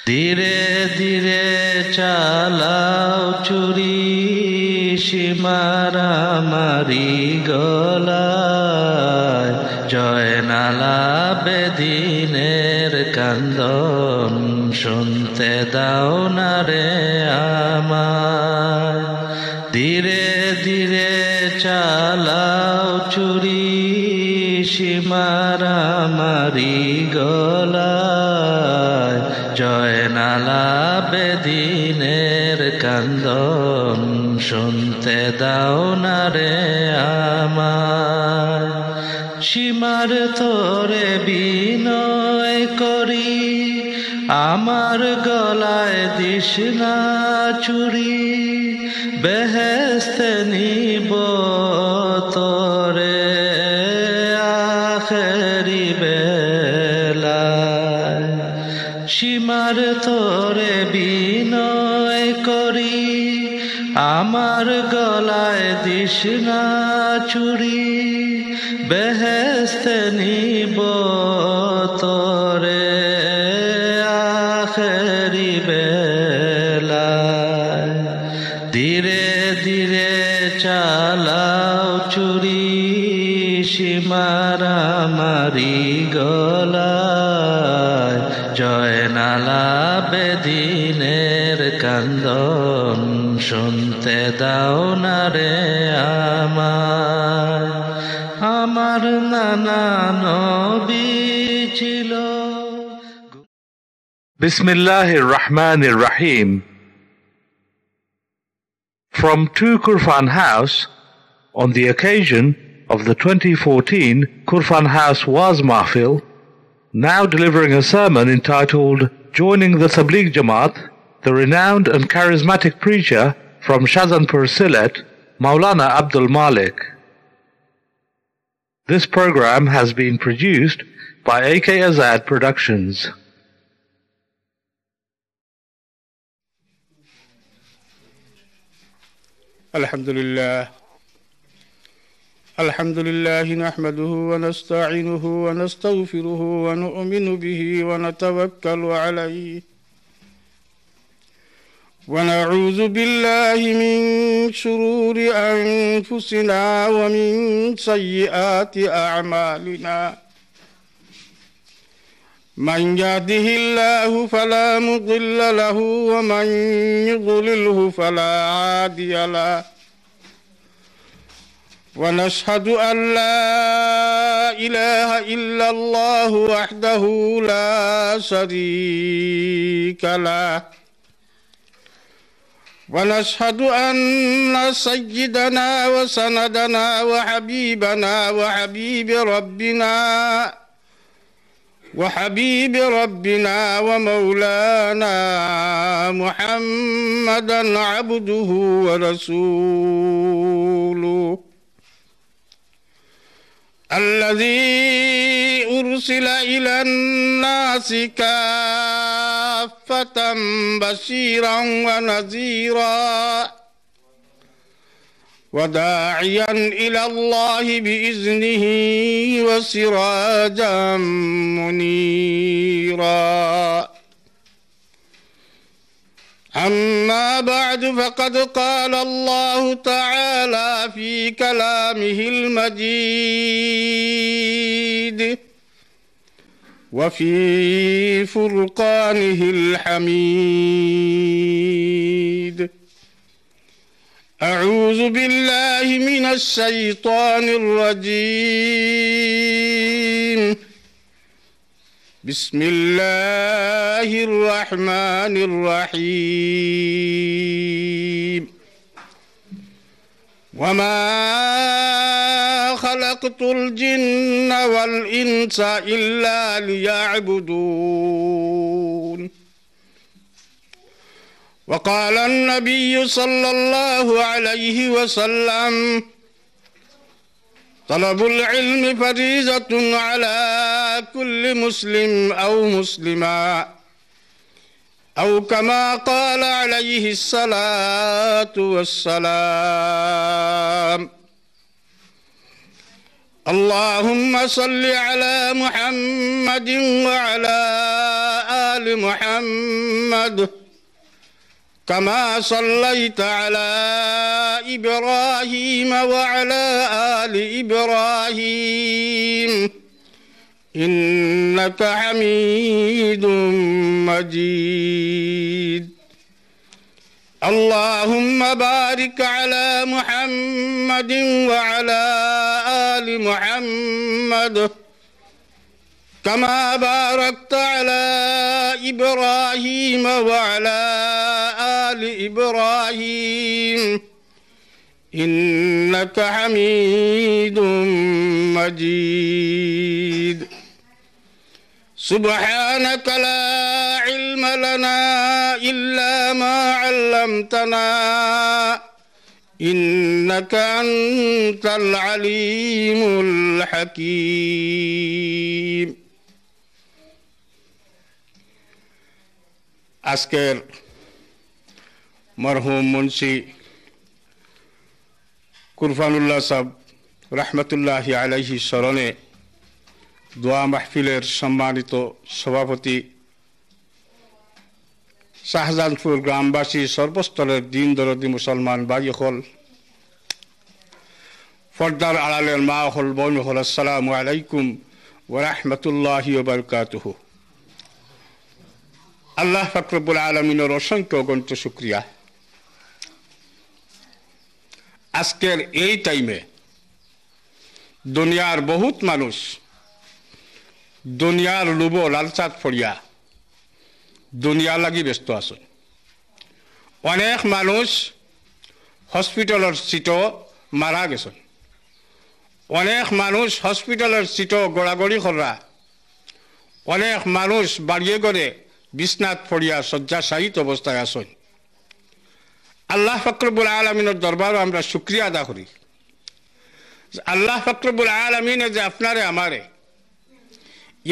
ধীরে ধীরে চালাও চুরি সীমারামারি গলায় জয়নালা বেদিনের কান্দন শুনতে দাও না রে আমায় ধীরে ধীরে চালাও চুরি সীমারামারি গলায় জয়নালা বেদিনের কান্দন শুনতে দাও না রে আমায় সীমার তোরে বিনয় করি আমার গলায় দিস না চুরি বেহেশতে নিব তোরে আখেরি বেলায় সীমার তোরে বিনয় করি আমার গলায় দিস না চুরি বেহেশতে নিব তোরে আখেরি বেলায় ধীরে ধীরে চালাও চুরি সীমারামারি গলায় জয়নালা বেদিনের কান্দন শুনতে দাও না রে আমায় আমার নানা নবী ছিল Bismillahir Rahmanir Rahim. From 2 Kurfan House, on the occasion of the 2014 Kurfan House Waz Mahfil, now delivering a sermon entitled Joining the Tabligh Jamaat, the renowned and charismatic preacher from Shazanpur Sylhet, Maulana Abdul Malik. This program has been produced by AK Azad Productions. الحمد لله نحمده ونستعينه ونستغفره ونؤمن به ونتوكل عليه ونعوذ بالله من شرور أنفسنا ومن سيئات أعمالنا من يهده الله فلا مضل له ومن يضلله فلا هادي له ونشهد أن لا إله إلا الله وحده لا شريك له ونشهد أن سيدنا وسندنا وحبيبنا وحبيب ربنا ومولانا محمدا عبده ورسوله الذي أرسل إلى الناس كافة بشيرا ونذيرا وداعيا إلى الله بإذنه وسراجا منيرا أما بعد فقد قال الله تعالى في كلامه المجيد وفي فرقانه الحميد أعوذ بالله من الشيطان الرجيم بسم الله الرحمن الرحيم وما خلقت الجن والإنس إلا ليعبدون وقال النبي صلى الله عليه وسلم طلب العلم فريضة على كل مسلم أو مسلمة أو كما قال عليه الصلاة والسلام اللهم صل على محمد وعلى آل آل محمد كما صليت على إبراهيم وعلى آل إبراهيم إنك حميد مجيد اللهم بارك على محمد وعلى آل محمد كما باركت على إبراهيم وعلى آل إبراهيم إنك حميد مجيد سبحانك لا علم لنا إلا ما علمتنا إنك أنت العليم الحكيم আজকের মরহুম মুন্সি কুরফানুল্লাহ সাহেব রহমতুল্লাহি আলাইহি স্মরণে দোয়া মাহফিলের সম্মানিত সভাপতি, শাহজাহানপুর গ্রামবাসী, সর্বস্তরের দিন দরদি মুসলমান ভাই হল, পর্দার আড়ালের মা হল, বোন হল, আসসালামু আলাইকুম ওয়া রাহমাতুল্লাহি ওয়া বারাকাতুহু। আল্লাহ পাক রব্বুল আলামিনের অসংখ্য অগণিত শুকরিয়া। আজকের এই টাইমে দুনিয়ার বহুত মানুষ দুনিয়ার লোভ লালচাত ফড়িয়া দুনিয়া লাগি ব্যস্ত আছে। অনেক মানুষ হসপিটালের সিটও মারা গেছেন, অনেক মানুষ হসপিটালের সিটও গড়াগড়ি করা, অনেক মানুষ বাড়িয়ে গড়ে বিছনাত ফড়িয়া শয্যাশায়িত অবস্থায় আছেন। আল্লাহ পাক রব্বুল আলামিনের দরবারে আমরা শুকরিয়া আদা করি। আল্লাহ পাক রব্বুল আলামিনে যে আপনারে আমারে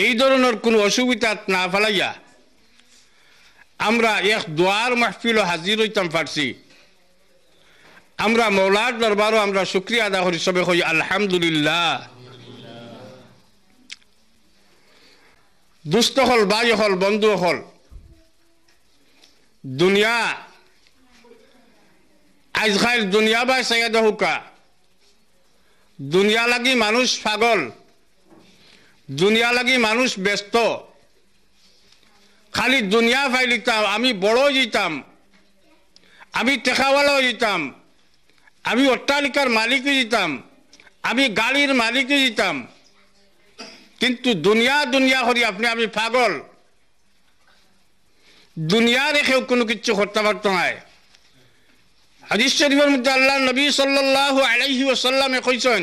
এই ধরনের কোনো অসুবিধা না ফেলাইয়া আমরা এক দোয়ার মাহফিলও হাজির হইতাম পারছি, আমরা মৌলার দরবারও আমরা শুকরিয়া আদা করি। সবে কই আলহামদুলিল্লাহ। দুস্থ হল, ভাই হল, বন্ধু হল, দুনিয়া আজকাল দুনিয়া বাই সাইয়া দেহুকা, দুনিয়া লাগি মানুষ পাগল, দুনিয়া লাগি মানুষ ব্যস্ত। খালি দুনিয়া ফাইলিতাম, আমি বড় হইতাম, আমি টেকাওয়ালা হইতাম, আমি অট্টালিকার মালিক হইতাম, আমি গাড়ির মালিক হইতাম, কিন্তু দুনিয়া দুনিয়া করি আপনি আমি পাগল। দুনিয়া রেখেও কোনো কিছু করতে পারত নাই। হাদিস শরীফের মধ্যে আল্লাহ নবী সাল্লাল্লাহু আলাইহি ওয়াসাল্লামে কইছেন,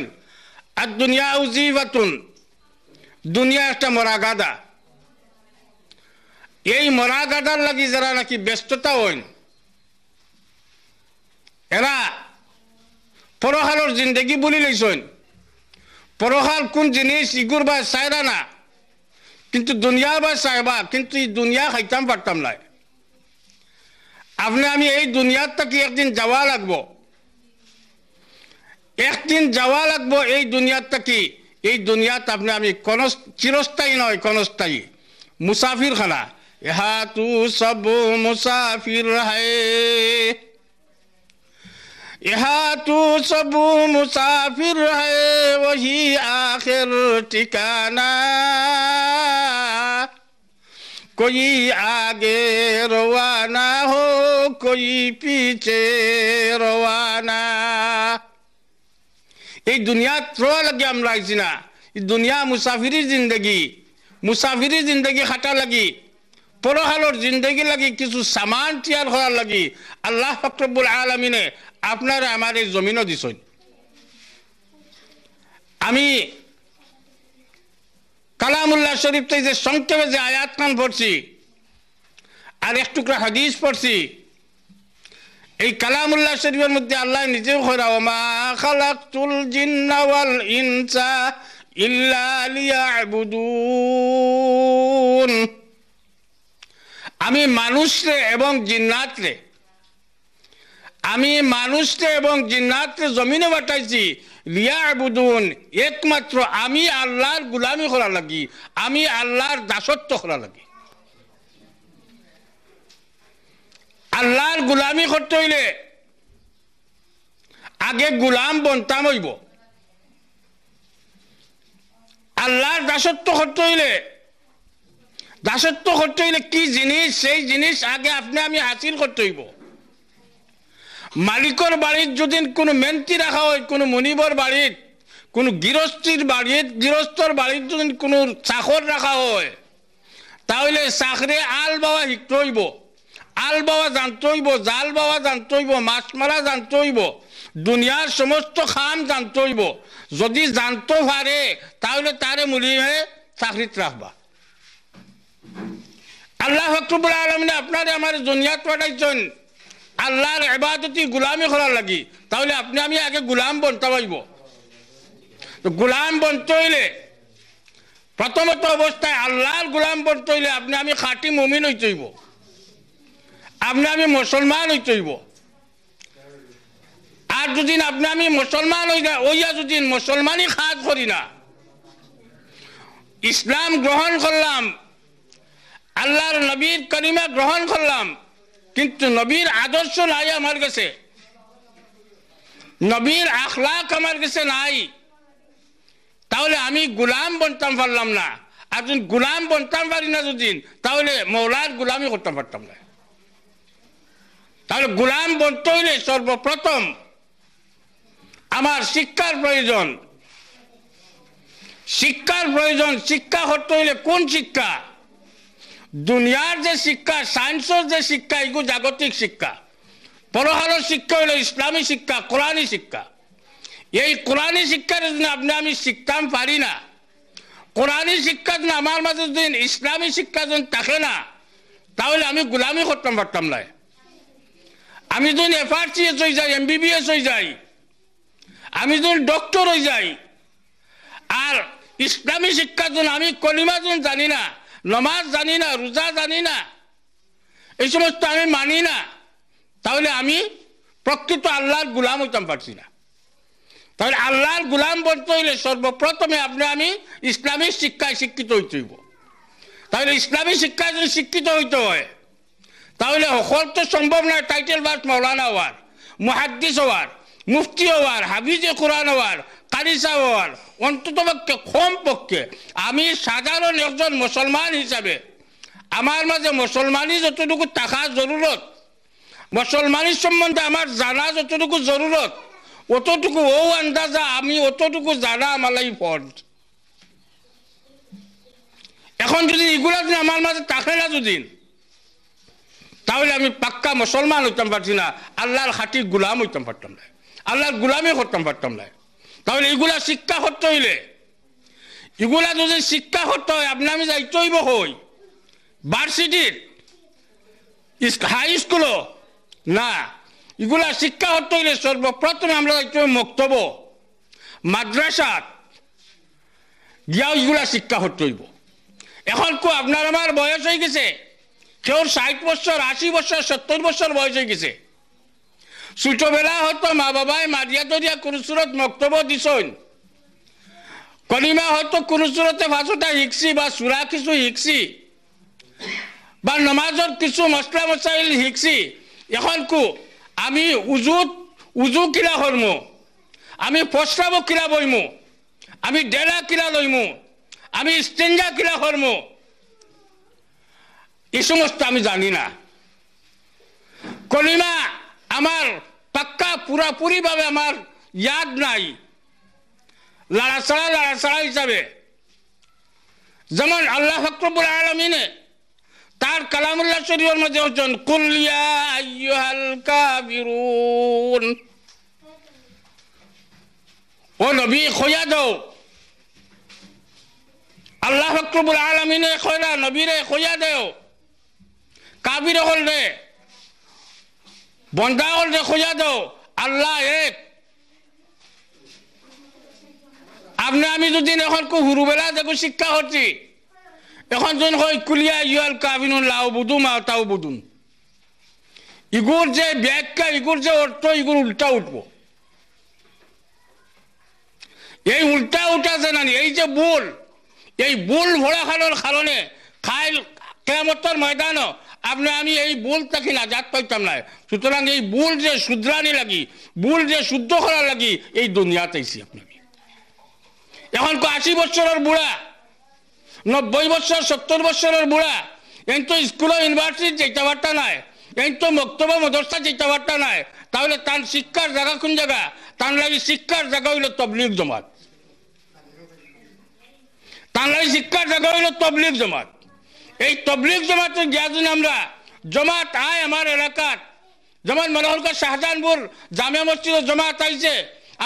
আর দুনিয়া উজিবাতুন, দুনিয়া একটা মরা গাদা। এই মরা গাদার লাগি যারা নাকি ব্যস্ততা হইন, এরা পরকালের জিন্দগি বলি লইছেন। পরকাল কোন জিনিস ইগুর বা চাইরা না, কিন্তু দুনিয়া বা চাইবা, কিন্তু এই দুনিয়া খাইতাম পারতাম না। আপনি আমি এই দুনিয়ার থেকে একদিন যাওয়া লাগবো, একদিন যাওয়া লাগবো এই দুনিয়ার থেকে। এই দুনিয়াত আপনি আমি কোন চিরস্থায়ী নয়, ক্ষণস্থায়ী মুসাফির খানা। ইহা তু সব মুসাফির হ্যায়, ইহা তু সব মুসাফির হ্যায়, ওহি আখির ঠিকানা। कोई आगे रवाना हो, कोई पीछे रवाना। এই দুনিয়া থ্রোয়া লাগে আমরা আইছি না। এই দুনিয়া মুসাফিরি জিন্দগি, মুসাফিরি জিন্দগি খাটা লাগি, পরকালের জিন্দগি লাগি কিছু সামান তৈয়ার করার লাগি আল্লাহ পাক রব্বুল আলামিনে আপনারা আমার এই জমিনও দিছেন। আমি কালামুল্লাহ শরীফ থেকে যে সংক্ষেপে যে আয়াত খান পড়ছি আর এক টুকরা হাদিস পড়ছি, এই কালামুল্লাহ শরীফের মধ্যে আল্লাহ নিজেও কইরা, ওমা খালাকতুল জিন্না ওয়াল ইনসা ইল্লা লিয়াবুদুন। আমি মানুষরে এবং জিন্নাতরে, আমি মানুষরে এবং জিন্নাতরে জমিনে পাঠাইছি লিয়াবুদুন, একমাত্র আমি আল্লাহর গোলামি করা লাগি, আমি আল্লাহর দাসত্ব করা লাগি। আল্লাহর গোলামি করতে হইলে আগে গোলাম বনতাম হইব। আল্লাহর দাসত্ব করতে হইলে কি জিনিস, সেই জিনিস আগে আপনি আমি হাসিল করতে হইব। মালিকর বাড়ির যদি কোনো মেন্টি রাখা হয়, কোনো মনিবর বাড়ির, কোনো গৃহস্থর বাড়ির যদি কোনো চাকর রাখা হয়, তাহলে চাকরে আল বাবা শিখতে হইব, আল বাবা জানতে হইব, জাল বাবা জানতে হইব, মাছ মারা জানতে হইব, দুনিয়ার সমস্ত খাম জানতে হইব। যদি জানতে পারে তাহলে তারে মুলিয়ে চাকরিত রাখবা। আল্লাহ রব্বুল আলামিন আপনারে আমার দুনিয়াত পাঠাইছেন আল্লাহর ইবাদতি গোলামি করার লাগি, তাহলে আপনি আমি আগে গোলাম বনতে হইব। তো গোলাম বনতে হইলে প্রথমত অবস্থায় আল্লাহর গোলাম বনতে হইলে আপনি আমি খাঁটি মুমিন হইতে হইব, আপনি আমি মুসলমান হইতে হইব। আর যদি আপনি আমি মুসলমান হইয়া যদি মুসলমানই কাজ করি না, ইসলাম গ্রহণ করলাম, আল্লাহর নবীর কালিমা গ্রহণ করলাম, কিন্তু নবীর আদর্শ নাই আমার কাছে, নবীর আখলাক আমার কাছে নাই, তাহলে আমি গোলাম বনতাম পারলাম না। আর যদি গোলাম বনতাম পারি না যদি, তাহলে মৌলার গোলামি করতে পারতাম না। তাহলে গোলাম বনতে হইলে সর্বপ্রথম আমার শিক্ষার প্রয়োজন। শিক্ষা করতে হইলে কোন শিক্ষা? দুনিয়ার যে শিক্ষা, সায়েন্সের যে শিক্ষা, এগুলো জাগতিক শিক্ষা। পরকালের শিক্ষা হইল ইসলামী শিক্ষা, কোরআনী শিক্ষা। এই কোরআনী শিক্ষার জন্য আপনি আমি শিখতাম পারি না, কোরআনী শিক্ষা যদি আমার মাঝে যদি ইসলামী শিক্ষা যদি থাকে না, তাহলে আমি গোলামি করতাম পারতাম না। আমি যদি FRCS হয়ে যাই, MBBS হয়ে যাই, আমি যদি ডক্টর হয়ে যাই, আর ইসলামী শিক্ষার জন্য আমি কলিমা যদি জানি না, নমাজ জানি না, রোজা জানি না, এই সমস্ত আমি মানি না, তাহলে আমি প্রকৃত আল্লাহর গোলাম হইতাম পারছি না। তাহলে আল্লাহর গোলাম বলতে হইলে সর্বপ্রথমে আপনি আমি ইসলামিক শিক্ষায় শিক্ষিত হইতে হইব। তাহলে ইসলামী শিক্ষায় যদি শিক্ষিত হইতে হয়, তাহলে সকল তো সম্ভব নয় টাইটেল বাস মৌলানা হওয়ার, মুহাদ্দিস হওয়ার, মুফতি হওয়ার, হাফিজে কোরআন হওয়ার, কারি সাহেব হওয়ার। অন্তত পক্ষে কম পক্ষে আমি সাধারণ একজন মুসলমান হিসাবে আমার মাঝে মুসলমানি যতটুকু থাকা জরুরত, মুসলমানির সম্বন্ধে আমার জানা যতটুকু জরুরত, অতটুকু আন্দাজা আমি অতটুকু জানা আমালাই ফরজ। এখন যদি এগুলা যদি আমার মাঝে থাকে না যদি, তাহলে আমি পাক্কা মুসলমান হইতাম পারছি না, আল্লাহর খাঁটি গোলাম হইতাম পারতাম না, আল্লাহর গোলামি করতাম পারতাম না। তাহলে এগুলা শিক্ষা করতে হইলে, এগুলা যদি শিক্ষা করতে হয়, আপনি আমি যাইতে হইব কই? ভার্সিটির, হাই স্কুলও না। এগুলা শিক্ষা করতে হইলে সর্বপ্রথমে আমরা যাইতে হবে মক্তব, মাদ্রাসাত গিয়াও এগুলা শিক্ষা করতে হইব। এখন আপনার আমার বয়স হয়ে গেছে, কেউ 60 বছর, 80 বছর, 70 বছর বয়স হয়ে গেছে। ছোটবেলা হয়তো মা বাবাই মারিয়া দরিয়া কোনো সুরত মক্তব দিছেন, কলিমা হয়তো কোনো সুরতে ভাষাটা শিখছি বা সুরা কিছু শিখছি বা নমাজের কিছু মশলা মশাইল শিখছি। এখন আমি উজু কিলা করমু, আমি প্রস্রাব কিলা বইমু, আমি ডেলা কিলা লইমু, আমি স্টেঞ্জা কিলা করমু, এই সমস্ত আমি জানি না। কলিমা আমার পাক্কা পুরাপুরি ভাবে আমার ইয়াদ নাই, লাড়াছাড়া হিসাবে। যেমন আল্লাহ রব্বুল আলামিনে তার কালামুল্লাহ শরীফের মধ্যে হচ্ছেন কুল ইয়া আইয়ুহাল কাফিরুন, ও নবী খোয়া দাও। আল্লাহ রব্বুল আলামিনে কইরা নবীরে খোয়া দাও, কাফির হল রে, বন্দা হল রে খোয়া দাও, আল্লাহ এক। আপনি আমি যদি এখন হুরুবেলা দেখো শিক্ষা হচ্ছি, এখন যখন হয় কুলিয়া ইউল কাফিরুন লাউ বুদু মা তাও বুদুন, ইগুর যে ব্যাখ্যা, ইগুর যে অর্থ, ইগুর উল্টা উঠবো। এই উল্টা উঠাছে না, এই যে ভুল, এই ভুল ভোড়া খানোর কারণে খাইল কিয়ামতের ময়দানও আপনি আমি এই ভুল থাকি না জাত পাইতাম না। সুতরাং এই ভুল যে শুধরানি লাগি, ভুল যে শুদ্ধ করার লাগি এই দুনিয়াতে আইছি। আপনি এখন 80 বছরের বুড়া, 90 বছর 70 বছরের বুড়া, এই তো স্কুল ইউনিভার্সিটি যেতে পারতা নাই, এই তো মক্তব্য মদরসা যেতে পারতা নাই, তাহলে তার শিক্ষার জায়গা কোন জায়গা? তার লাগি শিক্ষার জায়গা হইল তবলিগ জমাত। তার লাগি শিক্ষার জায়গা হইল তবলিগ জমাত। এই তবলিগ জমাতে গিয়া যদি আমরা জমাত আয় আমার এলাকাত, যেমন মনে হল শাহজাহানপুর জামিয়া মসজিদে জমাত আইছে,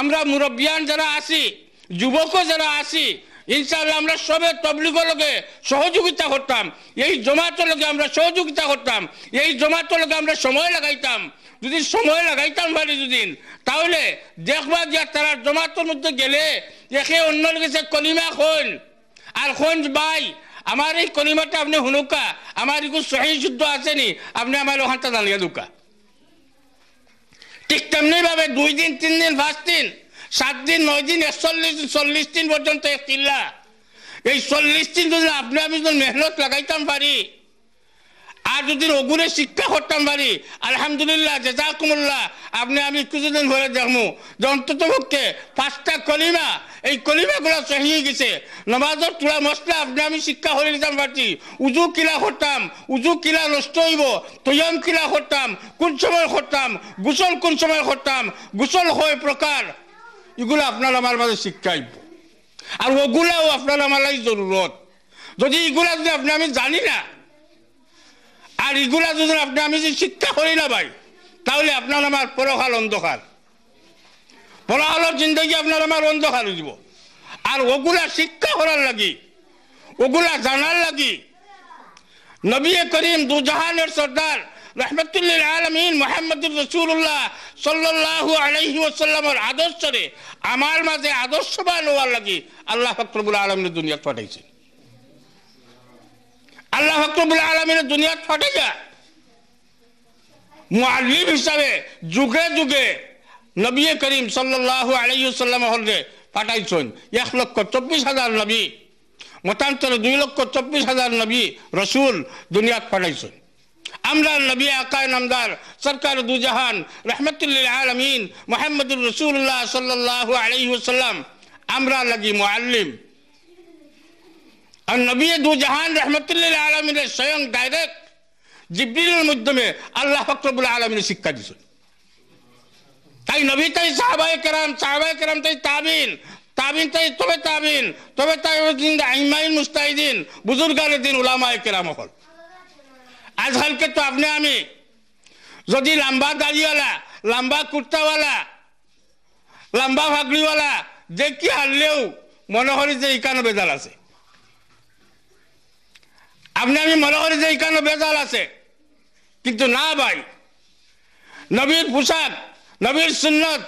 আমরা মুরব্বিয়ান যারা আছি, যুবকও যারা আছি, ইনশাআল্লাহ আমরা সবে তবলিগের লগে সহযোগিতা করতাম, এই জমাতের লগে আমরা সহযোগিতা করতাম, এই জমাতের লগে আমরা সময় লাগাইতাম। যদি সময় লাগাইতাম পারি দুদিন, তাহলে দেখবা যে তারা জমাতের মধ্যে গেলে একে অন্য গেছে কলিমা খোন আর খোঁজ ভাই আমার এই কলিমাটা আপনি শুনুকা, আমার একটু সহি শুদ্ধ আসেনি, আপনি আমার ওখানটা জানিয়ে দুকা। ঠিক তেমনি ভাবে 2 দিন 3 দিন 5 দিন 7 দিন 9 দিন 41 দিন পর্যন্ত চিল্লা, এই 40 দিন যদি আপনি আমি যদি মেহনত লাগাইতাম পারি আর যদি ওগুলো শিক্ষা করতাম পারি, আলহামদুলিল্লাহ জাযাকুমুল্লাহ, আপনি আমি কিছুদিন ধরে দেখবো যে অন্তত পক্ষে 5টা কলিমা, এই কলিমাগুলো সহি গেছে। নামাজের তুলা মশলা আপনি আমি শিক্ষা করে নিতাম পারছি, উজু কিলা করতাম, উজু কিলা নষ্ট হইব, তৈয়াম কিলা করতাম, কোন সময় করতাম, গোসল কোন সময় করতাম, গোসল হয় প্রকার, এগুলো আপনার আমার মাঝে শিক্ষাইব। আর ওগুলাও আপনার আমার জরুরত। যদি এগুলা যদি আপনি আমি জানি না আর এগুলা যদি আপনি আমি যদি শিক্ষা করি না ভাই, তাহলে আপনার আমার পরকাল অন্ধকার, পরকালের জিন্দগি আপনার আমার অন্ধকার হয়ে যাব। আর ওগুলা শিক্ষা করার লাগি, ওগুলা জানার লাগি নবী করিম দুজাহানের সর্দার রহমতুল্লিল আলমিন মুহাম্মদুর রাসূলুল্লাহ সাল্লাল্লাহু আলাইহি ওয়াসাল্লামের আদর্শরে আমার মাঝে আদর্শবান হওয়ার লাগি আল্লাহ পাক রব্বুল আলামিন দুনিয়াত পাঠাইছেন। আল্লাহ পাক রব্বুল আলামিন দুনিয়াত পাঠাইয়া মুআল্লিম হিসাবে যুগে যুগে নবী করিম সাল্লাল্লাহু আলাইহি ওয়াসাল্লাম হলে পাঠাইছেন। 1,24,000 নবী, মতান্তরে 2,24,000 নবী রসুল দুনিয়াত পাঠাইছেন। আমরা নবী আকায় নামদার সরকার দুজাহান রহমতুল্লিল আলমিন মুহাম্মদুর রাসূলুল্লাহ সাল্লাল্লাহু আলাইহি ওয়াসাল্লাম আমরা লাগি মুআল্লিম। আর নবী দুজাহান রহমতুল্লিল আলমিনের স্বয়ং ডাইরেক্ট জিবরিলের মাধ্যমে আল্লাহ পাক রব্বুল আলামিন শিক্ষা দিয়েছেন। তাই নবী তাই সাহাবায়ে কেরাম তাই তাবিন তাই তবে তাই আইমাইল মুস্তাহিদিন বুজুর্গারে দিন উলামায়ে কেরাম হল। আজকালকে তো আপনি আমি যদি লম্বা দাড়িওয়ালা, লম্বা কুর্তাওয়ালা, লম্বা ফাগড়িওয়ালা দেখি হারলেও মনে করি যে এখানে বেজাল আছে, আপনি আমি মনে করি যে এখানে বেজাল আছে। কিন্তু না ভাই, নবীর পোশাক, নবীর সুন্নত,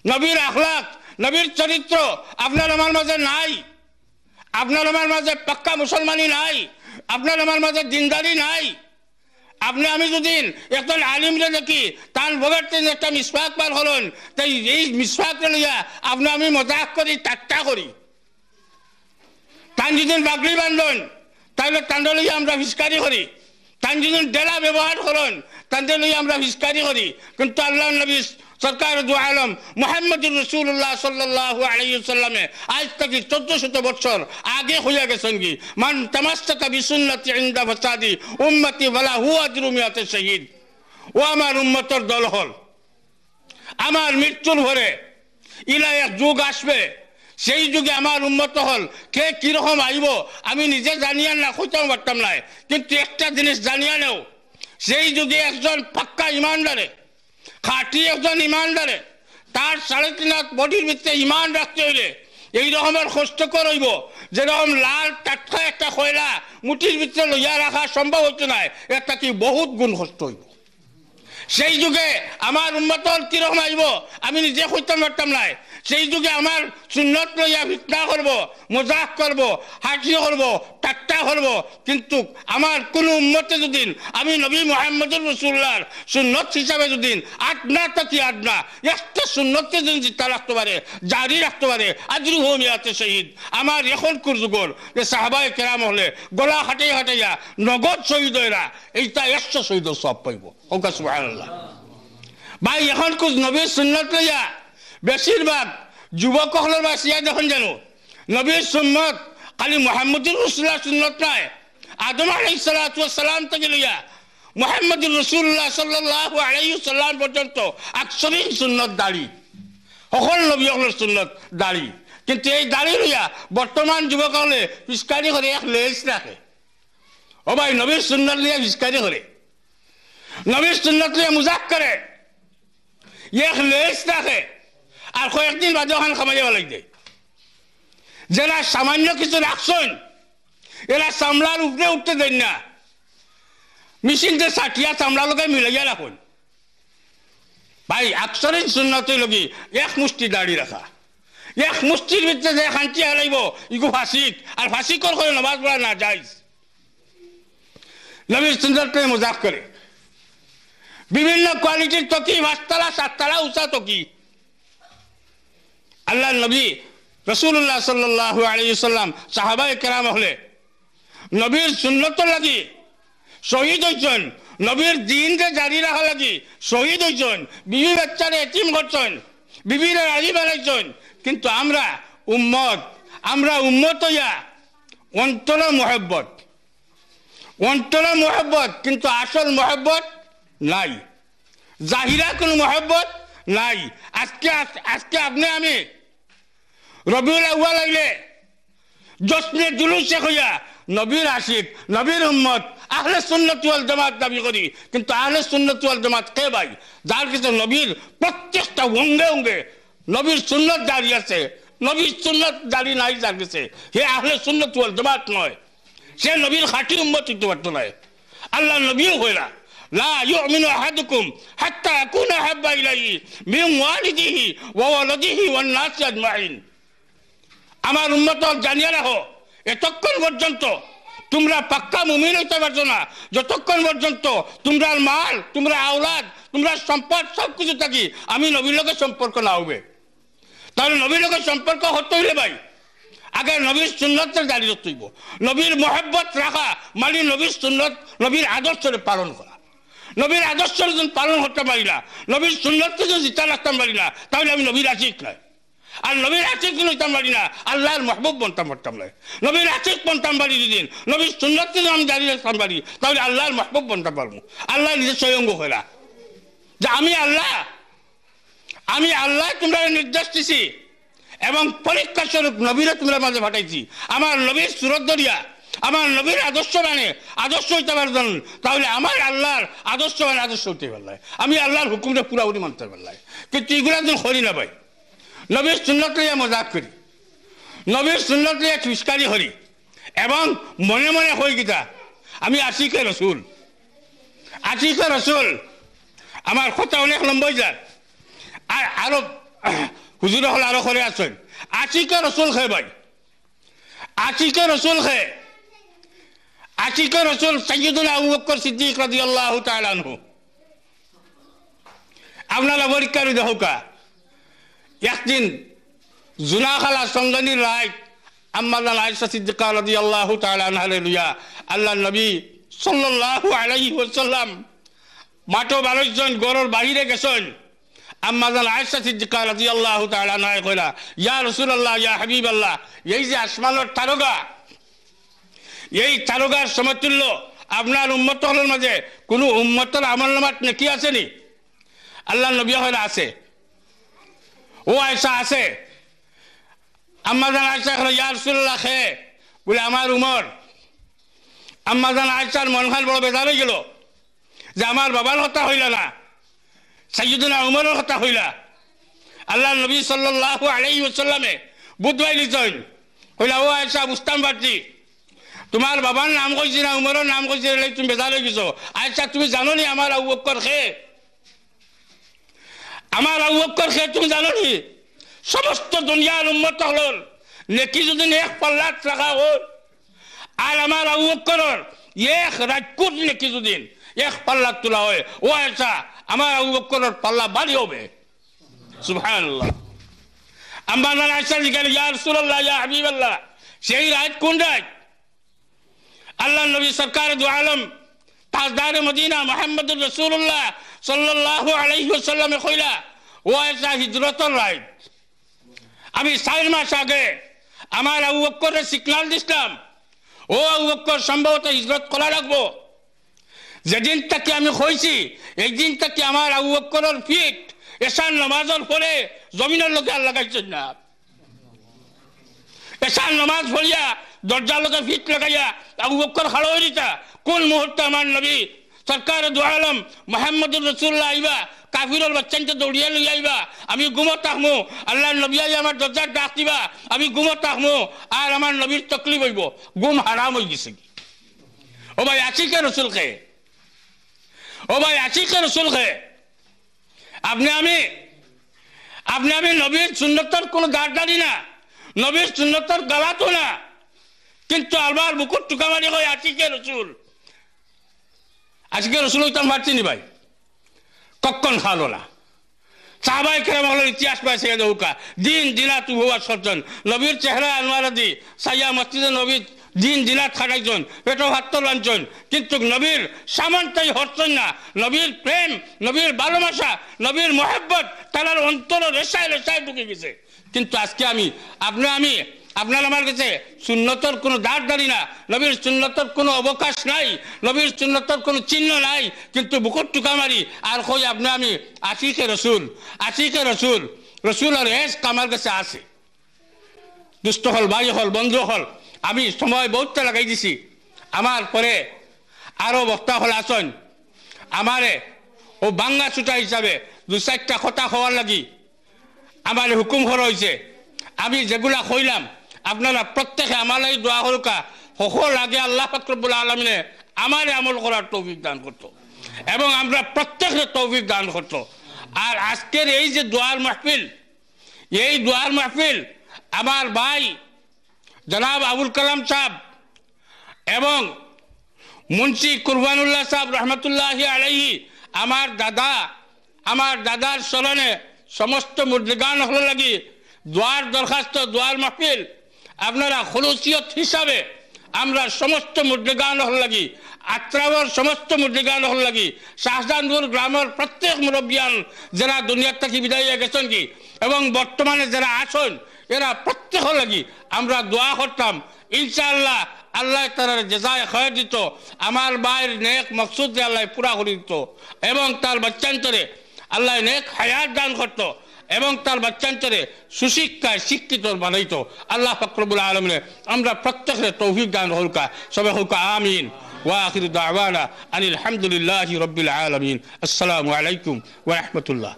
নবীর আখলাক, নবীর চরিত্র আপনার আমার মাঝে নাই, আপনার আমার মাঝে পাক্কা মুসলমানি নাই, আপনার আমার মাঝে দিনদারি নাই। আপনি আমি যদি একজন আলিমরে দেখি তার বগের একটা মিসওয়াক বার হলেন, তাই এই মিসওয়াকটা লইয়া আপনি আমি মজাক করি, ঠাট্টা করি। তান যদি বাগড়ি বান্ধন তাহলে তান্ডে লইয়া আমরা ফিসকারি করি, তান যদি ডেলা ব্যবহার করেন তান্ডে লইয়া আমরা ফিসকারি করি। কিন্তু আল্লাহ নবী সরকার দু আলম মুহাম্মদুর রাসূলুল্লাহ সাল্লাল্লাহু আলাইহি ওয়াসাল্লামে আজ থেকে 1400 বছর আগে হইয়া গেছেন কি, মান তামাসসাকা বিসুন্নতি ইনদা ফাসাদি উম্মতি ওয়ালা হুয়া আজরু মিয়াতে শহীদ। ও আমার উম্মতের দল হল, আমার মৃত্যুর পরে ইলা এক যুগ আসবে, সেই যুগে আমার উম্মত হল কে কিরকম আইব আমি নিজে জানিয়া না কইতাম পারতাম না। কিন্তু একটা জিনিস জানিয়া নেও, সেই যুগে একজন পাক্কা ইমানদারে, খাঁটি একজন ইমানদারে তার 3.5 হাত বডির ভিতরে ইমান রাখতে হইলে এই রকমের কষ্টকর হইব যেরকম লাল টাটকা একটা কয়লা মুঠির ভিতরে লইয়া রাখা সম্ভব হইতো না, একটা কি বহুত গুণ কষ্ট হইব। সেই যুগে আমার উম্মত কিরকম আইব আমি নিজে কইতাম পারতাম না। সেই যুগে আমার সুন্নত লইয়া ফিতনা করব, মজাক করব, হাসি করব, ঠাট্টা করব, কিন্তু আমার কোন উম্মতে যদি আমি নবী মুহাম্মদুর রাসূলুল্লাহর সুন্নত হিসাবে যদি আদনা তাকি আদনা একটা সুন্নতকে যদি জিতা রাখতে পারে, জারি রাখতে পারে, আজরু হোমিয়াতে শহীদ। আমার এখনকার যুগর যে সাহাবায়ে কেরাম হলে গলা হাঁটাইয়া হাঁটাইয়া নগদ শহীদ হইরা এইটা 100 শহীদের সব পাইব। ওকা সুবহানাল্লাহ। ভাই এখন কুছ নবীর সুন্নত লইয়া বেশিরভাগ যুবক হলের বাসিয়া যখন জানো নবীর সুন্নত খালি মুহাম্মদুর রাসূলুল্লাহ সুন্নত নয়, আদম আলাইহিস সালাতু ওয়াস সালাম থেকে লইয়া মুহাম্মদুর রাসূলুল্লাহ সাল্লাল্লাহু আলাইহি ওয়াসাল্লাম পর্যন্ত আকসরিন সুন্নত দাড়ি, সকল নবী হলের সুন্নত দাড়ি। কিন্তু এই দাড়ি লইয়া বর্তমান যুবক হলে পিস্কারি করে এক লেজ রাখে। ও ভাই নবীর সুন্নত লইয়া পিস্কারি করে, নবীর সুন্নত লইয়া মুজাক করে, এক লেজ রাখে, আর কয়েকদিন বাদে ওখান খামাইয়া বলাই দেয়। যারা সামান্য কিছু রাখছেন এরা চামড়ার উপরে উঠতে দেন না, মেশিনতে চাটিয়া চামড়া লোকে মিলাইয়া রাখুন। ভাই আকসরিন সুন্নত লগি এক মুষ্টি দাড়ি রাখা, এক মুষ্টির ভিতরে যে শান্তি হারাইব ইগো ফাঁসিক, আর ফাঁসিকর করে নামাজ পড়া না যায়। নবীর সুন্নতকে মজাক করে বিভিন্ন কোয়ালিটির তকি, 5 তলা 7 তলা উঁচা তকি। আল্লাহ নবী রাসূলুল্লাহ সাল্লাল্লাহু আলাইহি ওয়াসাল্লাম সাহাবায়ে কেরাম হলে নবীর সুন্নতর লাগি শহীদ হইছেন, নবীর দিনকে জারি রাখা লাগি শহীদ হইছেন, বিবি বাচ্চারে এতিম করছেন, বিবিরা রাজি বানাইছেন। কিন্তু আমরা উম্মত হইয়া অন্তর মোহাব্বত কিন্তু আসল মোহাব্বত নাই, জাহিরা কোন মোহাব্বত নাই। আজকে আপনি আমি রবিউল আউয়াল আইলে জশ্নে জুলুসে হইয়া নবীর আশিক, নবীর উম্মত, আহলে সুন্নাত ওয়াল জামাত দাবি করি। কিন্তু আহলে সুন্নাত ওয়াল জামাত কে ভাই? যার কাছে নবীর প্রত্যেকটা অঙ্গে অঙ্গে নবীর সুন্নত জারি আছে, নবীর সুন্নত জারি নাই যার কাছে, হে আহলে সুন্নাত ওয়াল জামাত নয়, সে নবীর খাঁটি উম্মত হইতে পারত না। আল্লাহ নবীও হইলা লা ইউমিনু আহাদুকুম হাত্তা আকুনা হাব্বা ইলাইহি মিন ওয়ালিদিহি ওয়া ওয়ালাদিহি ওয়ান নাসি আজমাইন। আমার উম্মত জানিয়ে রাখো, এতক্ষণ পর্যন্ত তোমরা পাক্কা মুমিন হইতে পারছো না যতক্ষণ পর্যন্ত তোমরা মাল, তোমরা আওলাদ, তোমরা সম্পদ সব কিছু থাকি আমি নবীর লোকের সম্পর্ক না হবে। তাহলে নবীর লোকের সম্পর্ক হতে হইলে ভাই আগে নবীর সুন্নতের জারি রাখতে হইব। নবীর মহব্বত রাখা মানে নবীর সুন্নত, নবীর আদর্শের পালন করা। নবীর আদর্শ যদি পালন করতে পারি না, নবীর সুন্নতকে যদি জিতা রাখতে পারি না, তাহলে আমি নবীর আশিক নয়। আর নবীর আশিক হইতাম পারি না, আল্লাহর মাহবুব বনতাম পারতাম না। নবীর আশিক বনতাম পারি যেদিন, নবীর সুন্নতকে যদি আমি জারি রাখতাম পারি, তাহলে আল্লাহর মাহবুব বনতাম পারবো। আল্লাহ নিজে স্বয়ং হইলা যে আমি আল্লাহ তোমরা নির্দেশ দিছি এবং পরীক্ষা স্বরূপ নবীরা তোমরা মাঝে পাঠাইছি। আমার নবীর সুরত দরিয়া, আমার নবীর আদর্শ মানে আদর্শ হইতে পারতাম, তাহলে আমার আল্লাহর আদর্শ মানে আদর্শ হইতে পারলাই, আমি আল্লাহর হুকুমটা পুরাপুরি মানতে পারলাই। কিন্তু এগুলা যখন করি না ভাই, নবীর সুন্নত লইয়া মজাক করি, নবীর সুন্নত লইয়া ফিসকারি করি এবং মনে মনে হই গীতা আমি আশিকে রসুল। আমার কথা অনেক লম্বই যায়, আর আরো হুজুর হল আরো করে আসেন আশিকে রসুল খে ভাই, আশিকে রসুল খে, আশিকে রসুল সাইয়্যিদুনা আবু বকর সিদ্দিক রাদিয়াল্লাহু তাআলা আনহু। আপনারা পরীক্ষা করে দেখোকা, একদিন জুনাখালা সঙ্গনী রায় আম্মাজান আয়েশা সিদ্দিকা রাদিয়াল্লাহু তাআলা আনহা লইয়া আল্লাহ নবী সাল্লাল্লাহু আলাইহি ওয়াসাল্লাম মাটো 12 জন গরর বাহিরে গেছেন। আম্মাজান আয়েশা সিদ্দিকা রাদিয়াল্লাহু তাআলা আনহা কইলা, ইয়া রাসূলুল্লাহ, ইয়া হাবিবাল্লাহ, এই যে আসমানের তারকা, এই তারকার সমতুল্য আপনার উম্মত হলের মাঝে কোনো উম্মতের আমলনামাত নেকি আসেনি? আল্লাহ নবী কইলা আছে। ও আয়েশা আছে। আম্মাজান আয়েশা কইলা, ইয়া রাসূলুল্লাহ খে, বলে আমার উমর। আম্মাজান আয়েশার মনখান বড় বেজার হয়ে গেল যে আমার বাবার কথা হইল না, সাইয়্যিদুনা উমরের কথা হইলা। আল্লাহ নবী সাল্লাল্লাহু আলাইহি ওয়াসাল্লামে বুধবাই লিছেন, কইলা ও আয়েশা বুঝতাম পারছি তোমার বাবার নাম কইছি না উমরের নাম কইছি, তুমি বেজার হয়ে গেছো। আয়েশা তুমি জানো নি আমার আবু বকর খে, আমার আবু বকর খে তুমি জানো নি? সমস্ত দুনিয়ার উম্মত হল নেকি যদি এক পাল্লাত রাখা হয় আর আমার আবু বকরের এক রাজকুট নেকি যদি এক পাল্লাত তোলা হয় ও আয়েশা আমার আবু বকরের পাল্লা ভারী হবে সুবহানাল্লাহ আম্মা জান আয়েশা জিজ্ঞাসা ইয়া রাসূলুল্লাহ ইয়া হাবিবাল্লাহ সেই রাত কোন রাত আল্লাহ নবী সরকার দু আলম তাজদার মদিনা মুহাম্মদুর রাসূলুল্লাহ সাল্লাল্লাহু আলাইহি ওয়াসাল্লামে কইলা ও আয়েশা হিজরতের রাত আমি 4 মাস আগে আমার আবু বকরের সিগন্যাল দিলাম ও আবু বকর সম্ভবত হিজরত করা লাগবো যেদিন থেকে আমি কইছি এই দিন থেকে আমার আবু বকরের ফিট এশার নামাজের পরে জমিনের লোকে আর লাগাইছেন না এশার নামাজ পড়িয়া দরজার লোকে ফিট লাগাইয়া আবু বকর খাড়া হয়ে দিতা কোন মুহূর্তে আমার নবী সরকার দু আলম মুহাম্মদুর রাসূলুল্লাহ আইবা কাফিরের বাচ্চাকে দৌড়িয়া লই আইবা আমি ঘুমো থাকমু আল্লাহর নবী আই আমার দরজার ডাক দিবা আমি ঘুমো থাকমু আর আমার নবীর তকলিফ হইব ঘুম হারাম হয়ে গেছে ও ভাই আশিকে রসুল খে ও ভাই আশিকে রসুল খে আপনি আমি নবীর সুন্নতর কোনো দাঁড় দাঁড়ি না নবীর সুন্নতর গালাতো না কিন্তু আলবার বুকুর টুকামারি হয় আশিকে রসুল হইতাম পারছি নি ভাই কখন খালো না সাহাবাই কেরামের ইতিহাস পাইছে দৌকা দিন দিনাত হুয়া সজ্জন নবীর চেহারা আনোয়ারা দি সাইয়া মসজিদে নবীর দিন দিনাত খাটাইছেন পেটো ভাত লাঞ্চন কিন্তু নবীর সামানটাই হরছেন না নবীর প্রেম নবীর ভালোবাসা নবীর মহব্বত তার অন্তর রেশায় রেশায় ঢুকে গেছে কিন্তু আজকে আমি আপনার আমার কাছে সুন্নতর কোনো দাঁড় দাঁড়ি না নবীর সুন্নতর কোনো অবকাশ নাই নবীর সুন্নতর কোনো চিহ্ন নাই কিন্তু বুকুর টুকা মারি আর কই আমি আশিকে রসুল আর এস আমার কাছে আছে দুষ্ট হল ভাই হল বন্ধু হল আমি সময় বহুতটা লাগাই দিছি আমার পরে আরো বক্তা হল আসন আমারে ও বাঙ্গা ছুটা হিসাবে 2-4টা কথা হওয়ার লাগি আমার হুকুম করা হয়েছে আমি যেগুলা কইলাম আপনারা প্রত্যেকে আমার এই দোয়া হলকা সকল আগে আল্লাহ পাক রব্বুল আলামিনে আমারে আমল করার তৌফিক দান করতো এবং আমরা প্রত্যেকে তৌফিক দান করতো আর আজকের এই যে দোয়ার মাহফিল আমার ভাই জনাব আবুল কালাম সাহেব এবং মুন্সি কুরবানুল্লাহ সাহেব রহমতুল্লাহি আলাইহি আমার দাদার স্মরণে সমস্ত মুদ্রিগান হল লাগি দোয়ার দরখাস্ত দোয়ার মাহফিল আপনারা খলুসিয়ত হিসাবে আমরা সমস্ত মুদ্রিগান হল লাগি আত্রাওয়ার সমস্ত মুদ্রিগান হল লাগি শাহজাহানপুর গ্রামের প্রত্যেক মুরব্বিয়ান যারা দুনিয়ার থেকে বিদায় গেছেন কি এবং বর্তমানে যারা আছেন এরা প্রত্যেক লাগি আমরা দোয়া করতাম ইনশাআল্লাহ আল্লাহ তার জাযায়ে খায়র দিত আমার ভাইয়ের নেক মকসুদ আল্লাহ পুরা করে দিত এবং তার বাচ্চান্তরে আল্লাহ নেক হায়াত দান করতো এবং তার বাচ্চান্তরে সুশিক্ষায় শিক্ষিত বানাইতো আল্লাহ পাক রব্বুল আলামিন আমরা প্রত্যেকের তৌফিক দান হলকা সবাই হলকা আমিন ওয়া আখিরু দাওয়ানা আনিল হামদুলিল্লাহি রাব্বিল আলামিন আসসালামু আলাইকুম ওয়া রাহমাতুল্লাহ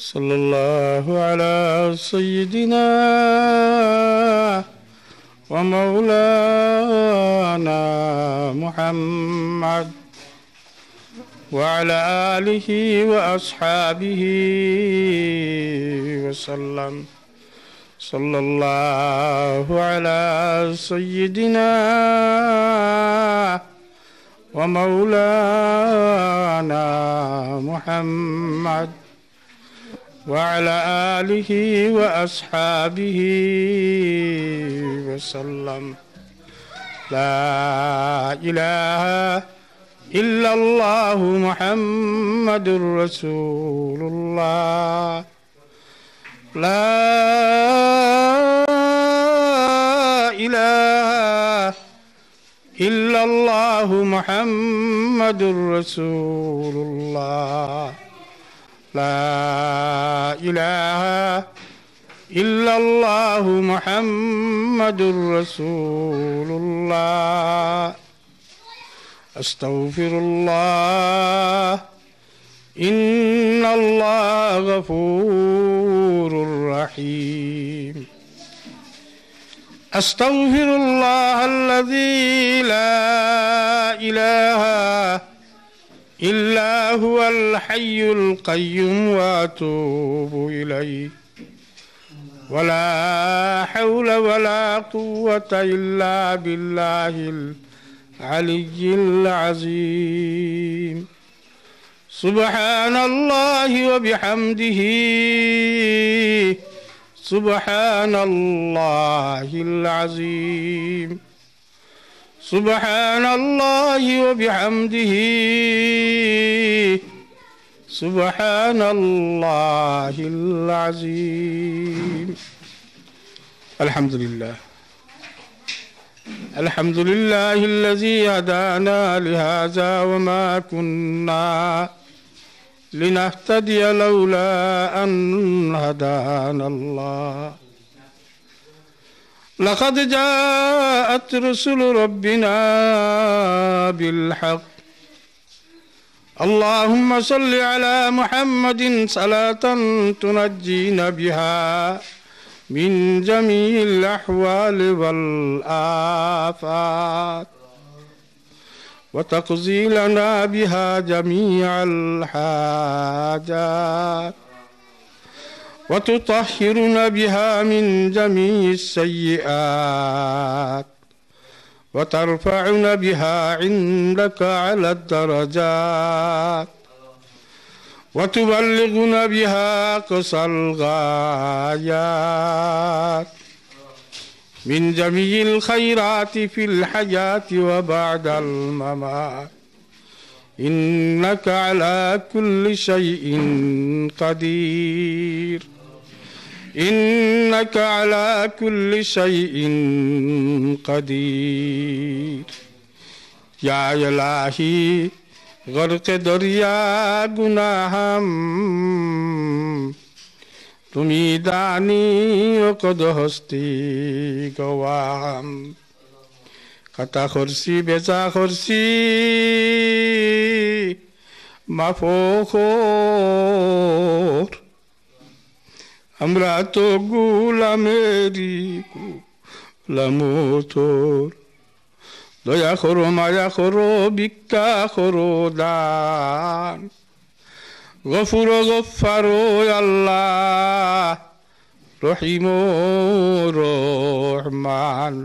সাল্লাল্লাহু আলা সাইয়্যিদিনা ওয়া মাওলানা মুহাম্মদ وعلى آله وأصحابه وسلم صلى الله على سيدنا ومولانا محمد وعلى آله وأصحابه وسلم لا إله إلا الله محمد رسول الله لا إله إلا الله محمد رسول الله لا إله إلا الله محمد رسول الله أستغفر الله إن الله غفور رحيم أستغفر الله الذي لا إله إلا هو الحي القيوم وأتوب إليه ولا حول ولا قوة إلا بالله العلي العظيم سبحان الله وبحمده سبحان الله العظيم سبحان الله وبحمده سبحان الله العظيم الحمد لله الحمد لله الذي هدانا لهذا وما كنا لنهتدي لولا أن هدانا الله لقد جاءت رسل ربنا بالحق اللهم صل على محمد صلاة تنجينا بها من جميع الأحوال والآفات وتقضي لنا بها جميع الحاجات وتطهرنا بها من جميع السيئات وترفعنا بها عندك على الدرجات وتبلغنا بها أقصى الغايات من جميع الخيرات في الحياة وبعد الممات إنك على كل شيء قدير إنك على كل شيء قدير يا إلهي غرق دریا گناہم تمی دانی و قد ہستی گواہم خطا خرسی بیزا خرسی مفوخور আমরা তো গোলামেরই গোলামতোর দয়া করো মায়া করো ভিক্ষা করো দান গফুর গফারো আল্লাহ রহিম রহমান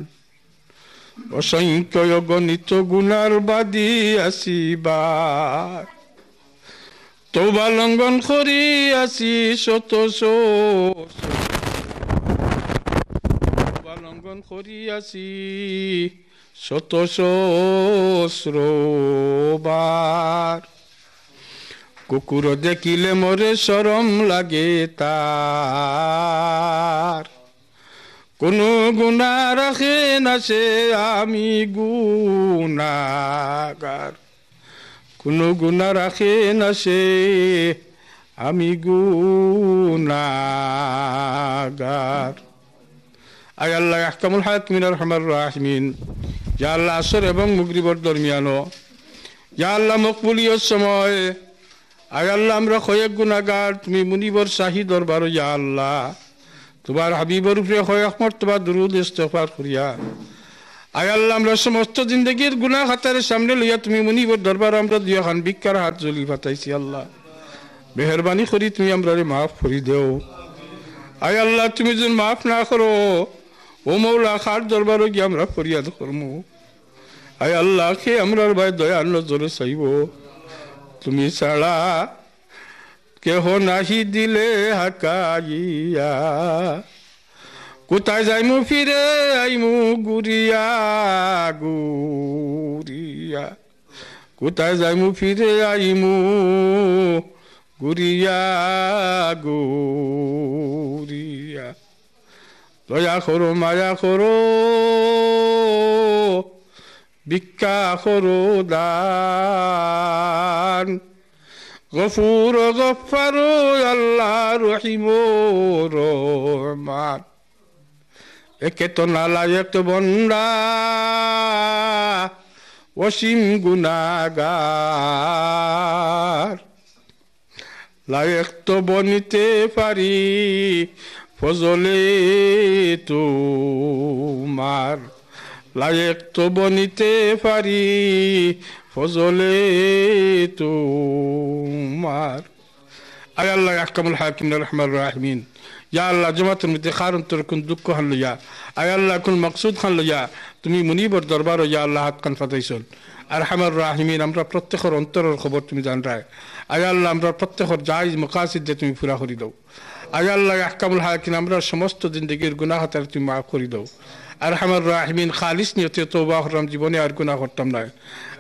অসংখ্য অগণিত গুণার বাদী আসিবার তওবা লঙ্ঘন করি আসি শত তওবা লঙ্ঘন করি আসি শত সহস্রবার কুকুর দেখিলে মরে শরম লাগে তার কোনো গুনাহ রাখে না সে আমি গুনাহগার কোনো গুনাহ রাখে না সে আমি গুনাহগার আয় আল্লাহ আহকামুল হাকিমিন আরহামার রাহিমিন ইয়া আল্লাহ আসর এবং মাগরিবের দরমিয়ানো ইয়া আল্লাহ মকবুলিয়ত সময় আয় আল্লাহ আমরা কয়েক গুনাহগার তুমি মুনিবর শাহী দরবার ইয়া আল্লাহ তোমার হাবিবের উপরে কয়েক মর্তবা দুরূদ ইস্তিগফার করিয়া আয় আল্লাহ আমরা সমস্ত জিন্দগির গুনাহ খাতারের সামনে লইয়া তুমি মুনিবর দরবার আমরা দুই খান ভিক্ষার হাত জ্বলি পাঠাইছি আল্লাহ মেহেরবানি করি তুমি আমরারে মাফ করি দেও আয় আল্লাহ তুমি যদি মাফ না করো ও মৌলা খার দরবারও গিয়ে আমরা ফরিয়াদ করমু আয় আল্লাহ কে আমরার ভাই দয়ার নজরে চাইব তুমি ছাড়া কেহ নাহি দিলে হাকাইয়া কোথায় যাইমু ফিরে আইমু গুরিয়া গুরিয়া কোথায় যাইমু ফিরে আইমু গুরিয়া গুরিয়া দয়া করো মায়া করো ভিক্ষা করো দান গফুর গফার আল্লাহ রহিম রহমান একে তো নালায়েক বন্দা অসীম গুনাহগার লায়েক তো বনিতে পারি ফজলে তোমার লায়েক তো বনিতে পারি ফজলে তোমার। আয় আল্লাহ আহকামুল হাকিম রহমান রাহিমিন, ইয়া আল্লাহ জমাতের মধ্যে খারুন তোর কোন দুঃখ হান লইয়া, আয় আল্লাহ কোন মকসুদ খান লইয়া তুমি মুনিবর দরবার ইয়া আল্লাহ হাত কান ফাতাইছন। আর হামার রাহিমিন, আমরা প্রত্যেকের অন্তরের খবর তুমি জান রায়। আয় আল্লাহ আমরা প্রত্যেকের জায়েজ মকাসিদ দিয়ে তুমি পুরা করি দাও। আয় আল্লাহ আহকামুল হাকিম, আমরা সমস্ত জিন্দগির গুনাহ হাতার তুমি মাফ করি দাও। আর হামার রাহিমিন, খালিস নিয়তে তওবা করলাম, জীবনে আর গুনাহ করতাম না।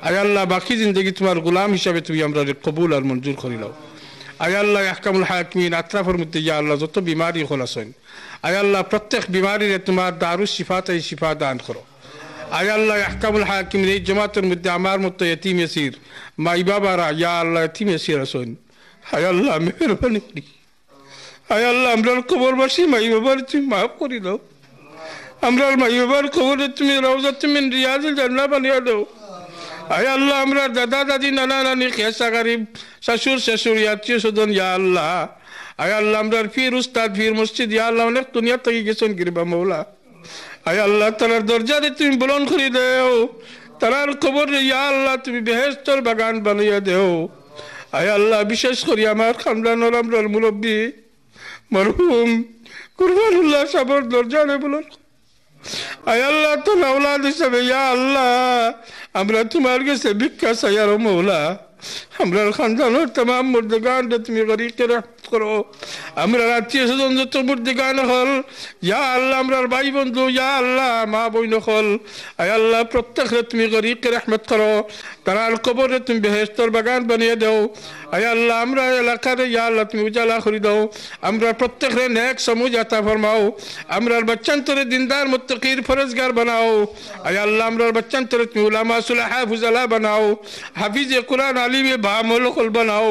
আয় আল্লাহ বাকি জিন্দগি তোমার গোলাম হিসাবে তুমি আমরা কবুল আর মঞ্জুর করি দাও। আয় আল্লাহ আহকামুল হাকিমিন, আত্রাফের মধ্যে ইয়া আল্লাহ যত বিমারি হল আছেন, আয় আল্লাহ প্রত্যেক বিমারিরে তোমার দারুস শিফাতে শিফা দান করো। আয় আল্লাহ আহকামুল হাকিমিন, এই জমাতের মধ্যে আমার মতো এতিম এসির মাই বাবারা ইয়া আল্লাহ এতিম এসির আছেন, আয় আল্লাহ মেহরবানি করি। আয় আল্লাহ আমরার কবরবাসী মাই বাবার তুমি মাফ করি দাও। আমরার মাই বাবার কবরে তুমি রওজা তুমি রিয়াজুল জান্নাহ বানিয়ে দাও। আয় আল্লাহ আমরা দাদা দাদি নানা নানি খেসা গরিব শাশুর শাশুড়ি আত্মীয় স্বজন ইয়া আল্লাহ, আয় আল্লাহ আমরা ফির উস্তাদ ফির মসজিদ ইয়া আল্লাহ অনেক দুনিয়া থেকে গেছেন গরিবা মৌলা। আয় আল্লাহ তার দরজারে তুমি বুলন্দ করে দেও, তার কবর ইয়া আল্লাহ তুমি বেহেশতের বাগান বানিয়ে দেও। আয় আল্লাহ বিশেষ করে আমার খানদানের আমরার মুরব্বী মরহুম কুরবানুল্লাহ সাহেবের দরজারে বুলন্দ। আয় আল্লাহ তো আওলাদ হিসাবে ইয়া আল্লাহ আমরা তোমার কাছে ভিক্ষা চাই আর মৌলা। আমরা খানদানের तमाम মুর্দগান তুমি গরিকে রহমত করো। আমরা আত্মীয় স্বজন যত মুর্দগান হল ইয়া আল্লাহ, আমরা ভাই বন্ধু ইয়া আল্লাহ মা বোন হল, আয় আল্লাহ প্রত্যেকে তুমি গরিকে রহমত করো, তার কবরে তুমি বেহেশতের বাগান বানিয়ে দাও। আয় আল্লাহ আমরা এলাকার ইয়া আল্লাহ তুমি উজালা করে দাও। আমরা প্রত্যেকের নেক সমুজ আতা ফরমাও। আমরা বাচ্চান্তরে দিনদার মুত্তাকির ফরজগার বানাও। আয় আল্লাহ আমরা বাচ্চান্তরে তুমি উলামা সুলাহা ফুজালা বানাও, হাফিজে কুরআন আলিমে বামল কল বানাও।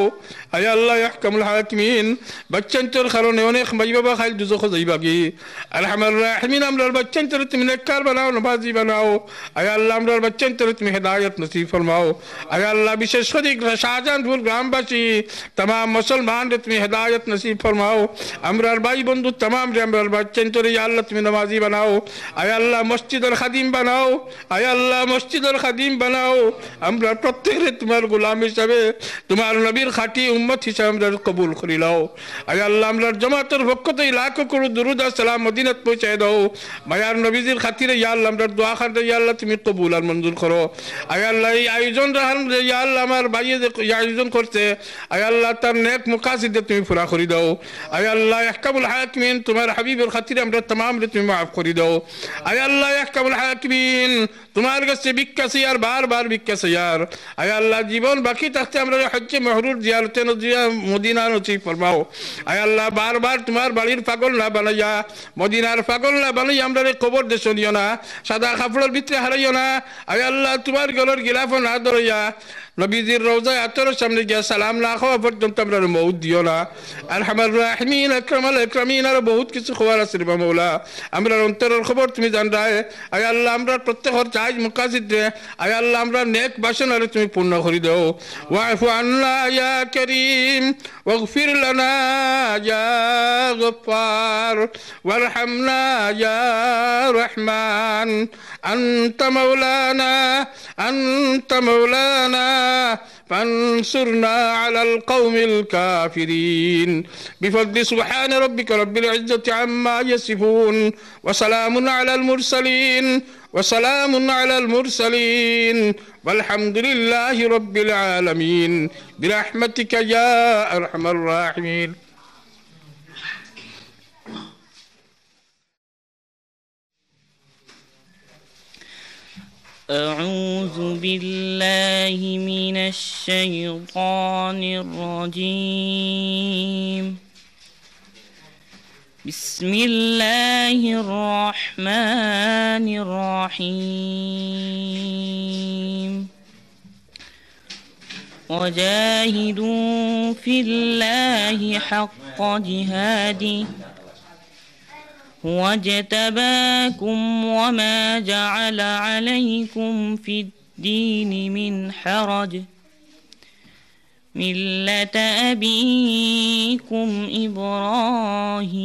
আয় আল্লাহ আহকামুল হাকিমিন, বাচ্চান্তর কারণে অনেক মাই বাবা খাইল দুজখ যাইবাগি। আরহামার রাহিমিন, আমরা বাচ্চান্তরে তুমি নেককার বানাও, নামাজি বানাও। আয় আল্লাহ আমরা বাচ্চান্তরে তুমি হেদায়েত নসিব ফরমাও। আয় আল্লাহ বিশেষ করে শাহজাহানপুর গ্রামবাসী तमाम মুসলমান তুমি হেদায়েত নসিব ফরমাও। আমরার ভাই বন্ধু तमाम রে আমরার বাচ্চান্তরে ইয়া আল্লাহ তুমি নামাজি বানাও। আয় আল্লাহ মসজিদের খাদিম বানাও। আয় আল্লাহ মসজিদের খাদিম বানাও। আমরা প্রত্যেকে তোমার গোলাম হিসাবে তোমার নবীর খাঁটি উম্মত হিসাবে আমরা কবুল করি লাও। আয় আল্লাহ আমরার জামাতের পক্ষ থেকে লাখো কোটি দুরুদ আর সালাম মদিনাত পৌঁছায় দাও। মায়ার নবীজির খাতিরে ইয়া আল্লাহ আমরা দোয়া করতে ইয়া আল্লাহ তুমি কবুল আর মঞ্জুর করো। আয় আল্লাহ এই আয়োজন রাহান ইয়া আল্লাহ আমার ভাইয়ে যে আয়োজন করছে, আয় আল্লাহ তার নেক মুকাসিদ তুমি পুরা করে দাও। আয় আল্লাহ আহকামুল হাকিমিন, তোমার হাবিবের খাতিরে আমরা तमाम রে তুমি মাফ করে দাও। আয় আল্লাহ আহকামুল হাকিমিন, তোমার কাছে ভিক্ষা চাই আর বারবার ভিক্ষা চাই আর। আয় আল্লাহ জীবন বাকি থাকতে আমরা হজ্জে মাহরুর জিয়ারতে মদিনা নসিব ফরমাও। আয় আল্লাহ বারবার তোমার বাড়ির পাগল না বানাইয়া, মদিনার পাগল না বানাইয়া আমরা কবর দেশ নিও না, সাদা কাপড়ের ভিতরে হারাইও না। আয় আল্লাহ তোমার গলার গিলাফ না ধরাইয়া নবীজির রওজায় আতরের সামনে গিয়া সালাম না খাওয়া পর্যন্ত আমরা মউত দিও না। আরহামার রাহিমিন আকরামাল আকরামিন, আর বহুত কিছু খবর আছে রে মাওলা, আমরা অন্তরের খবর তুমি জান রায়। আয় আল্লাহ আমরা প্রত্যেকের জায়েজ মুকাসিদ রে আয় আল্লাহ আমরা নেক বাসনারে তুমি পূর্ণ করে দাও। ওয়াফু আন্না ইয়া করিম ওয়াগফির লানা ইয়া গফফার ওয়ারহামনা ইয়া রহমান। আনতা মাওলানা فانصرنا على القوم الكافرين بفضل سبحان ربك رب العزة عما يصفون وسلام على المرسلين والحمد لله رب العالمين برحمتك يا أرحم الراحمين. أعوذ بالله من الشيطان الرجيم. بسم الله الرحمن الرحيم. وجاهدوا في الله حق جهاده هو اجتباكم وما جعل عليكم في الدين من حرج ملة أبيكم إبراهيم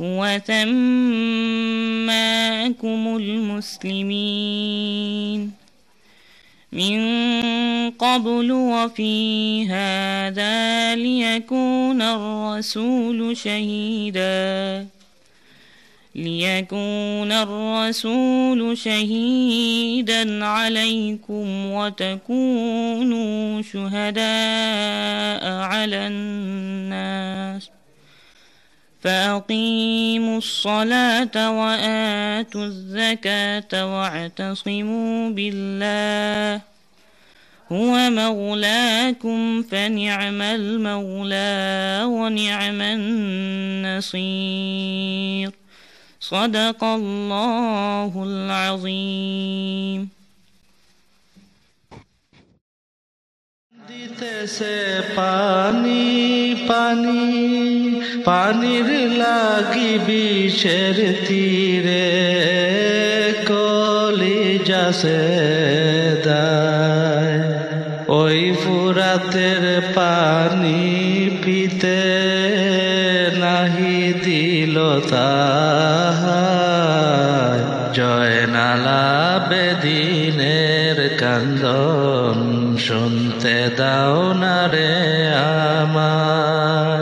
هو سماكم المسلمين من قبل وفي هذا ليكون الرسول شهيدا عليكم وتكونوا شهداء على الناس فأقيموا الصلاة وآتوا الزكاة واعتصموا بالله هو مولاكم فنعم المولى ونعم النصير صدق الله العظيم দিতেছে পানি পানি পানির লাগি বিষের তীরে কলিজাসে দায় ওই ফুরাতের পানি পিতে নাহি দিল তাহার জয়নালা বেদিনের কান্দন শুনতে দাও না রে আমার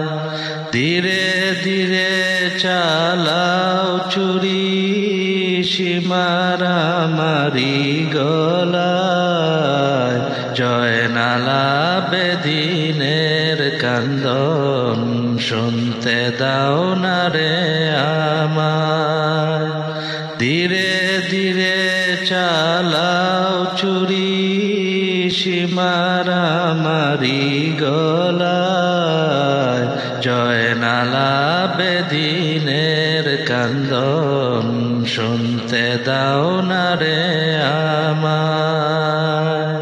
ধীরে ধীরে চালাও চুরি সীমারামারি গলায় জয়নালা বেদিনের কান্দন শুনতে দাও না রে আমার ধীরে ধীরে চালাও চুরি সীমারামারি গলায় জয়নালা বেদিনের কান্দন শুনতে দাও না রে আমার